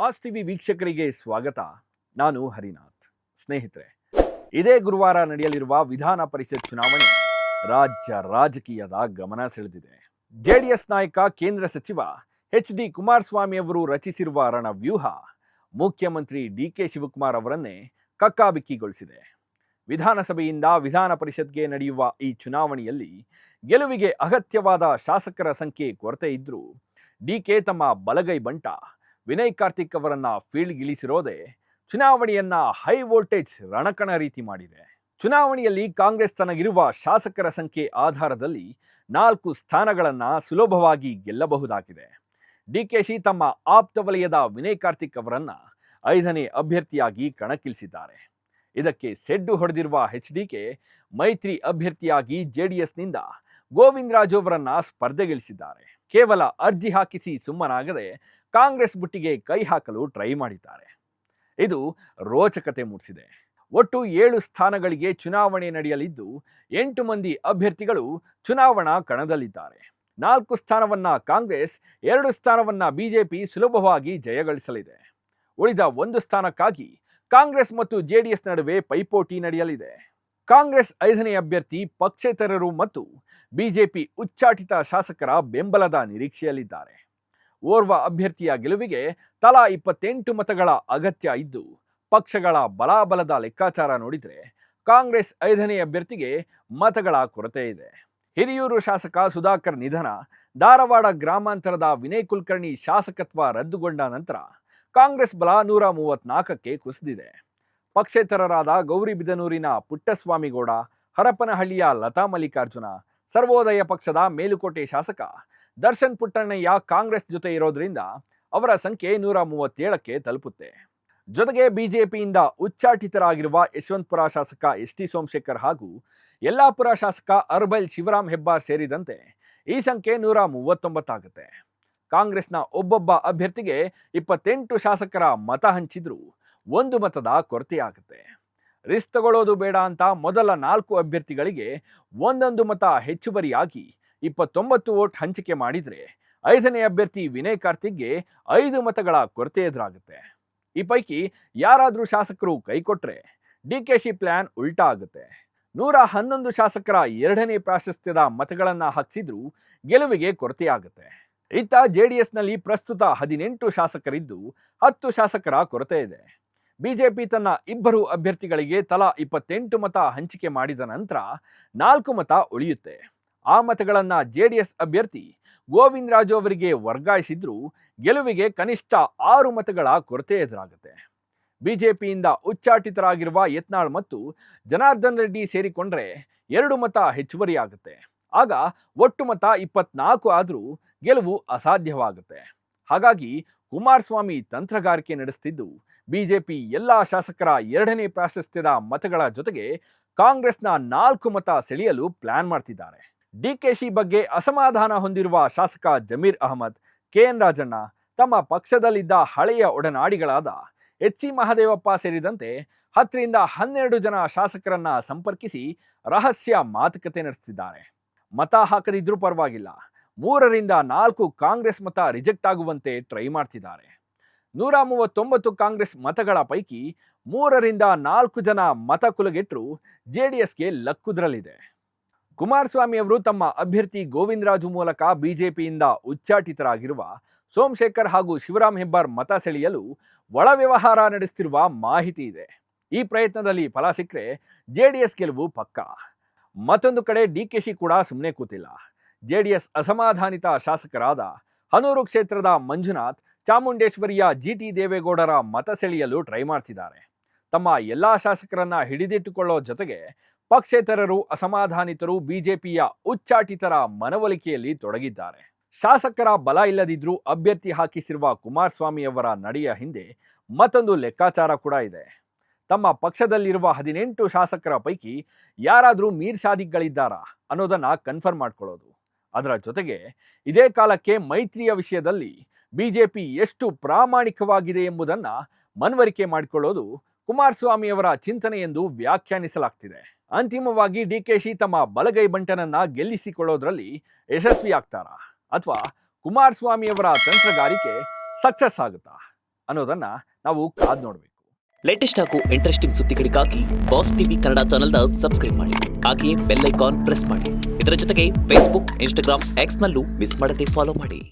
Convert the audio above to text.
Mass TV ವೀಕ್ಷಕರಿಗೆ ಸ್ವಾಗತ. ನಾನು ಹರಿನಾಥ್. ಸ್ನೇಹಿತರೆ, ಇದೇ ಗುರುವಾರ ನಡೆಯಲಿರುವ ವಿಧಾನ ಪರಿಷತ್ ಚುನಾವಣೆ ರಾಜ್ಯ ರಾಜಕೀಯದ ಗಮನ ಸೆಳೆದಿದೆ. ಜೆಡಿಎಸ್ ನಾಯಕ ಕೇಂದ್ರ ಸಚಿವ ಎಚ್.ಡಿ. ಕುಮಾರಸ್ವಾಮಿ ಅವರು ರಚಿಸಿರುವ ರಣವ್ಯೂಹ ಮುಖ್ಯಮಂತ್ರಿ ಡಿ.ಕೆ. ಶಿವಕುಮಾರ್ ಅವರನ್ನೇ ಕಕ್ಕಾಬಿಕ್ಕಿಗೊಳಿಸಿದೆ. ವಿಧಾನಸಭೆಯಿಂದ ವಿಧಾನ ಪರಿಷತ್ಗೆ ನಡೆಯುವ ಈ ಚುನಾವಣೆಯಲ್ಲಿ ಗೆಲುವಿಗೆ ಅಗತ್ಯವಾದ ಶಾಸಕರ ಸಂಖ್ಯೆ ಕೊರತೆ ಇದ್ರೂ ಡಿ.ಕೆ. ತಮ್ಮ ಬಲಗೈ ಬಂಟ ವಿನಯ್ ಕಾರ್ತಿಕ್ ಅವರನ್ನ ಫೀಲ್ಡ್ಗಿಳಿಸಿರೋದೇ ಚುನಾವಣೆಯನ್ನ ಹೈ ವೋಲ್ಟೇಜ್ ರಣಕಣ ರೀತಿ ಮಾಡಿದೆ. ಚುನಾವಣೆಯಲ್ಲಿ ಕಾಂಗ್ರೆಸ್ ತನಗಿರುವ ಶಾಸಕರ ಸಂಖ್ಯೆ ಆಧಾರದಲ್ಲಿ 4 ಸ್ಥಾನಗಳನ್ನ ಸುಲಭವಾಗಿ ಗೆಲ್ಲಬಹುದಾಗಿದೆ. ಡಿ.ಕೆ.ಶಿ ತಮ್ಮ ಆಪ್ತ ವಲಯದ ವಿನಯ್ ಕಾರ್ತಿಕ್ ಅವರನ್ನ 5ನೇ ಅಭ್ಯರ್ಥಿಯಾಗಿ ಕಣಕ್ಕಿಳಿಸಿದ್ದಾರೆ. ಇದಕ್ಕೆ ಸೆಡ್ಡು ಹೊಡೆದಿರುವ ಎಚ್.ಡಿ.ಕೆ ಮೈತ್ರಿ ಅಭ್ಯರ್ಥಿಯಾಗಿ ಜೆಡಿಎಸ್ನಿಂದ ಗೋವಿಂದ ರಾಜು ಅವರನ್ನ ಸ್ಪರ್ಧೆಗಿಳಿಸಿದ್ದಾರೆ. ಕೇವಲ ಅರ್ಜಿ ಹಾಕಿಸಿ ಸುಮ್ಮನಾಗದೆ ಕಾಂಗ್ರೆಸ್ ಬುಟ್ಟಿಗೆ ಕೈ ಹಾಕಲು ಟ್ರೈ ಮಾಡಿದ್ದಾರೆ. ಇದು ರೋಚಕತೆ ಮೂಡಿಸಿದೆ. ಒಟ್ಟು 7 ಸ್ಥಾನಗಳಿಗೆ ಚುನಾವಣೆ ನಡೆಯಲಿದ್ದು 8 ಮಂದಿ ಅಭ್ಯರ್ಥಿಗಳು ಚುನಾವಣಾ ಕಣದಲ್ಲಿದ್ದಾರೆ. 4 ಸ್ಥಾನವನ್ನ ಕಾಂಗ್ರೆಸ್, 2 ಸ್ಥಾನವನ್ನ ಬಿಜೆಪಿ ಸುಲಭವಾಗಿ ಜಯಗಳಿಸಲಿದೆ. ಉಳಿದ 1 ಸ್ಥಾನಕ್ಕಾಗಿ ಕಾಂಗ್ರೆಸ್ ಮತ್ತು ಜೆಡಿಎಸ್ ನಡುವೆ ಪೈಪೋಟಿ ನಡೆಯಲಿದೆ. ಕಾಂಗ್ರೆಸ್ 5ನೇ ಅಭ್ಯರ್ಥಿ ಪಕ್ಷೇತರರು ಮತ್ತು ಬಿಜೆಪಿ ಉಚ್ಚಾಟಿತ ಶಾಸಕರ ಬೆಂಬಲದ ನಿರೀಕ್ಷೆಯಲ್ಲಿದ್ದಾರೆ. ಓರ್ವ ಅಭ್ಯರ್ಥಿಯ ಗೆಲುವಿಗೆ ತಲಾ 28 ಮತಗಳ ಅಗತ್ಯ ಇದ್ದು, ಪಕ್ಷಗಳ ಬಲಾಬಲದ ಲೆಕ್ಕಾಚಾರ ನೋಡಿದರೆ ಕಾಂಗ್ರೆಸ್ 5ನೇ ಅಭ್ಯರ್ಥಿಗೆ ಮತಗಳ ಕೊರತೆ ಇದೆ. ಹಿರಿಯೂರು ಶಾಸಕ ಸುಧಾಕರ್ ನಿಧನ, ಧಾರವಾಡ ಗ್ರಾಮಾಂತರದ ವಿನಯ್ ಕುಲಕರ್ಣಿ ಶಾಸಕತ್ವ ರದ್ದುಗೊಂಡ ನಂತರ ಕಾಂಗ್ರೆಸ್ ಬಲ 134ಕ್ಕೆ ಕುಸಿದಿದೆ. ಪಕ್ಷೇತರರಾದ ಗೌರಿಬಿದನೂರಿನ ಪುಟ್ಟಸ್ವಾಮಿಗೌಡ, ಹರಪನಹಳ್ಳಿಯ ಲತಾ ಮಲ್ಲಿಕಾರ್ಜುನ, ಸರ್ವೋದಯ ಪಕ್ಷದ ಮೇಲುಕೋಟೆ ಶಾಸಕ ದರ್ಶನ್ ಪುಟ್ಟಣ್ಣಯ್ಯ ಕಾಂಗ್ರೆಸ್ ಜೊತೆ ಇರೋದ್ರಿಂದ ಅವರ ಸಂಖ್ಯೆ 137ಕ್ಕೆ ತಲುಪುತ್ತೆ. ಜೊತೆಗೆ ಬಿಜೆಪಿಯಿಂದ ಉಚ್ಚಾಟಿತರಾಗಿರುವ ಯಶವಂತಪುರ ಶಾಸಕ ಎಸ್.ಟಿ. ಸೋಮಶೇಖರ್ ಹಾಗೂ ಯಲ್ಲಾಪುರ ಶಾಸಕ ಅರ್ಬೈಲ್ ಶಿವರಾಮ್ ಹೆಬ್ಬಾರ್ ಸೇರಿದಂತೆ ಈ ಸಂಖ್ಯೆ 139 ಆಗುತ್ತೆ. ಕಾಂಗ್ರೆಸ್ನ ಒಬ್ಬೊಬ್ಬ ಅಭ್ಯರ್ಥಿಗೆ 28 ಶಾಸಕರ ಮತ ಹಂಚಿದ್ರೂ 1 ಮತದ ಕೊರತೆಯಾಗುತ್ತೆ. ರಿಸ್ಕ್ ತಗೊಳ್ಳೋದು ಬೇಡ ಅಂತ ಮೊದಲ 4 ಅಭ್ಯರ್ಥಿಗಳಿಗೆ 1 ಮತ ಹೆಚ್ಚುವರಿಯಾಗಿ 29 ವೋಟ್ ಹಂಚಿಕೆ ಮಾಡಿದರೆ 5ನೇ ಅಭ್ಯರ್ಥಿ ವಿನಯ್ ಕಾರ್ತಿಕ್ಗೆ 5 ಮತಗಳ ಕೊರತೆ ಎದುರಾಗುತ್ತೆ. ಈ ಪೈಕಿ ಯಾರಾದರೂ ಶಾಸಕರು ಕೈಕೊಟ್ರೆ ಡಿ.ಕೆ.ಶಿ ಪ್ಲಾನ್ ಉಲ್ಟಾ ಆಗುತ್ತೆ. 111 ಶಾಸಕರ 2ನೇ ಪ್ರಾಶಸ್ತ್ಯದ ಮತಗಳನ್ನ ಹಾಕಿಸಿದ್ರೂ ಗೆಲುವಿಗೆ ಕೊರತೆಯಾಗುತ್ತೆ. ಇತ್ತ ಜೆಡಿಎಸ್ನಲ್ಲಿ ಪ್ರಸ್ತುತ 18 ಶಾಸಕರಿದ್ದು 10 ಶಾಸಕರ ಕೊರತೆ ಇದೆ. ಬಿಜೆಪಿ ತನ್ನ 2 ಅಭ್ಯರ್ಥಿಗಳಿಗೆ ತಲಾ 28 ಮತ ಹಂಚಿಕೆ ಮಾಡಿದ ನಂತರ 4 ಮತ ಉಳಿಯುತ್ತೆ. ಆ ಮತಗಳನ್ನ ಜೆಡಿಎಸ್ ಅಭ್ಯರ್ಥಿ ಗೋವಿಂದ ರಾಜು ಅವರಿಗೆ ವರ್ಗಾಯಿಸಿದ್ರೂ ಗೆಲುವಿಗೆ ಕನಿಷ್ಠ 6 ಮತಗಳ ಕೊರತೆ ಎದುರಾಗುತ್ತೆ. ಬಿಜೆಪಿಯಿಂದ ಉಚ್ಚಾಟಿತರಾಗಿರುವ ಯತ್ನಾಳ್ ಮತ್ತು ಜನಾರ್ದನ್ ರೆಡ್ಡಿ ಸೇರಿಕೊಂಡ್ರೆ 2 ಮತ ಹೆಚ್ಚುವರಿಯಾಗುತ್ತೆ. ಆಗ ಒಟ್ಟು ಮತ 24 ಆದರೂ ಗೆಲುವು ಅಸಾಧ್ಯವಾಗುತ್ತೆ. ಹಾಗಾಗಿ ಕುಮಾರಸ್ವಾಮಿ ತಂತ್ರಗಾರಿಕೆ ನಡೆಸುತ್ತಿದ್ದು ಬಿಜೆಪಿ ಎಲ್ಲಾ ಶಾಸಕರ 2ನೇ ಪ್ರಾಶಸ್ತ್ಯದ ಮತಗಳ ಜೊತೆಗೆ ಕಾಂಗ್ರೆಸ್ನ 4 ಮತ ಸೆಳೆಯಲು ಪ್ಲಾನ್ ಮಾಡ್ತಿದ್ದಾರೆ. ಡಿ.ಕೆ.ಶಿ ಬಗ್ಗೆ ಅಸಮಾಧಾನ ಹೊಂದಿರುವ ಶಾಸಕ ಜಮೀರ್ ಅಹಮದ್, ಕೆ.ಎನ್. ರಾಜಣ್ಣ ತಮ್ಮ ಪಕ್ಷದಲ್ಲಿದ್ದ ಹಳೆಯ ಒಡನಾಡಿಗಳಾದ ಎಚ್.ಸಿ. ಮಹದೇವಪ್ಪ ಸೇರಿದಂತೆ 10 ರಿಂದ 12 ಜನ ಶಾಸಕರನ್ನ ಸಂಪರ್ಕಿಸಿ ರಹಸ್ಯ ಮಾತುಕತೆ ನಡೆಸುತ್ತಿದ್ದಾರೆ. ಮತ ಹಾಕದಿದ್ರೂ ಪರವಾಗಿಲ್ಲ, 3 ರಿಂದ 4 ಕಾಂಗ್ರೆಸ್ ಮತ ರಿಜೆಕ್ಟ್ ಆಗುವಂತೆ ಟ್ರೈ ಮಾಡ್ತಿದ್ದಾರೆ. 139 ಕಾಂಗ್ರೆಸ್ ಮತಗಳ ಪೈಕಿ 3 ರಿಂದ 4 ಜನ ಮತ ಕುಲಗೆಟ್ಟರು ಜೆಡಿಎಸ್ಗೆ ಲಕ್ಕುದ್ರಲ್ಲಿದೆ. ಕುಮಾರಸ್ವಾಮಿ ಅವರು ತಮ್ಮ ಅಭ್ಯರ್ಥಿ ಗೋವಿಂದ ರಾಜು ಮೂಲಕ ಬಿಜೆಪಿಯಿಂದ ಉಚ್ಚಾಟಿತರಾಗಿರುವ ಸೋಮಶೇಖರ್ ಹಾಗೂ ಶಿವರಾಮ್ ಹೆಬ್ಬಾರ್ ಮತ ಸೆಳೆಯಲು ಒಳ ವ್ಯವಹಾರ ನಡೆಸುತ್ತಿರುವ ಮಾಹಿತಿ ಇದೆ. ಈ ಪ್ರಯತ್ನದಲ್ಲಿ ಫಲ ಸಿಕ್ಕರೆ ಜೆಡಿಎಸ್ ಗೆಲುವು ಪಕ್ಕಾ. ಮತ್ತೊಂದು ಕಡೆ ಡಿ.ಕೆ.ಶಿ ಕೂಡ ಸುಮ್ಮನೆ ಕೂತಿಲ್ಲ. ಜೆಡಿಎಸ್ ಅಸಮಾಧಾನಿತ ಶಾಸಕರಾದ ಹನೂರು ಕ್ಷೇತ್ರದ ಮಂಜುನಾಥ್, ಚಾಮುಂಡೇಶ್ವರಿಯ ಜಿ.ಟಿ. ದೇವೇಗೌಡರ ಮತ ಸೆಳೆಯಲು ಟ್ರೈ ಮಾಡ್ತಿದ್ದಾರೆ. ತಮ್ಮ ಎಲ್ಲಾ ಶಾಸಕರನ್ನ ಹಿಡಿದಿಟ್ಟುಕೊಳ್ಳೋ ಜೊತೆಗೆ ಪಕ್ಷೇತರರು, ಅಸಮಾಧಾನಿತರು ಬಿಜೆಪಿಯ ಉಚ್ಚಾಟಿತರ ಮನವೊಲಿಕೆಯಲ್ಲಿ ತೊಡಗಿದ್ದಾರೆ. ಶಾಸಕರ ಬಲ ಇಲ್ಲದಿದ್ರೂ ಅಭ್ಯರ್ಥಿ ಹಾಕಿಸಿರುವ ಕುಮಾರಸ್ವಾಮಿ ಅವರ ನಡೆಯ ಹಿಂದೆ ಮತ್ತೊಂದು ಲೆಕ್ಕಾಚಾರ ಕೂಡ ಇದೆ. ತಮ್ಮ ಪಕ್ಷದಲ್ಲಿರುವ 18 ಶಾಸಕರ ಪೈಕಿ ಯಾರಾದರೂ ಮೀರ್ ಸಾದಿಕ್ಗಳಿದ್ದಾರಾ ಅನ್ನೋದನ್ನ ಕನ್ಫರ್ಮ್ ಮಾಡ್ಕೊಳ್ಳೋದು. ಅದರ ಜೊತೆಗೆ ಇದೇ ಕಾಲಕ್ಕೆ ಮೈತ್ರಿಯ ವಿಷಯದಲ್ಲಿ ಬಿಜೆಪಿ ಎಷ್ಟು ಪ್ರಾಮಾಣಿಕವಾಗಿದೆ ಎಂಬುದನ್ನ ಮನವರಿಕೆ ಮಾಡಿಕೊಳ್ಳೋದು ಕುಮಾರಸ್ವಾಮಿ ಅವರ ಚಿಂತನೆ ಎಂದು ವ್ಯಾಖ್ಯಾನಿಸಲಾಗ್ತಿದೆ. ಅಂತಿಮವಾಗಿ ಡಿ.ಕೆ.ಶಿ ತಮ್ಮ ಬಲಗೈ ಬಂಟನನ್ನ ಗೆಲ್ಲಿಸಿಕೊಳ್ಳೋದ್ರಲ್ಲಿ ಯಶಸ್ವಿ ಆಗ್ತಾರಾ ಅಥವಾ ಕುಮಾರಸ್ವಾಮಿ ಅವರ ತಂತ್ರಗಾರಿಕೆ ಸಕ್ಸಸ್ ಆಗುತ್ತಾ ಅನ್ನೋದನ್ನ ನಾವು ಕಾದ್ ನೋಡ್ಬೇಕು. ಲೇಟೆಸ್ಟ್ ಹಾಗೂ ಇಂಟ್ರೆಸ್ಟಿಂಗ್ ಸುದ್ದಿಗಳಿಗಾಗಿ ಬಾಸ್ ಟಿವಿ ಕನ್ನಡ ಚಾನೆಲ್ನ ಸಬ್ಸ್ಕ್ರೈಬ್ ಮಾಡಿ. ಹಾಗೆಯೇ ಬೆಲ್ ಐಕಾನ್ ಪ್ರೆಸ್ ಮಾಡಿ. ಇದರ ಜೊತೆಗೆ ಫೇಸ್ಬುಕ್, ಇನ್ಸ್ಟಾಗ್ರಾಮ್, ಎಕ್ಸ್ನಲ್ಲೂ ಮಿಸ್ ಮಾಡದೆ ಫಾಲೋ ಮಾಡಿ.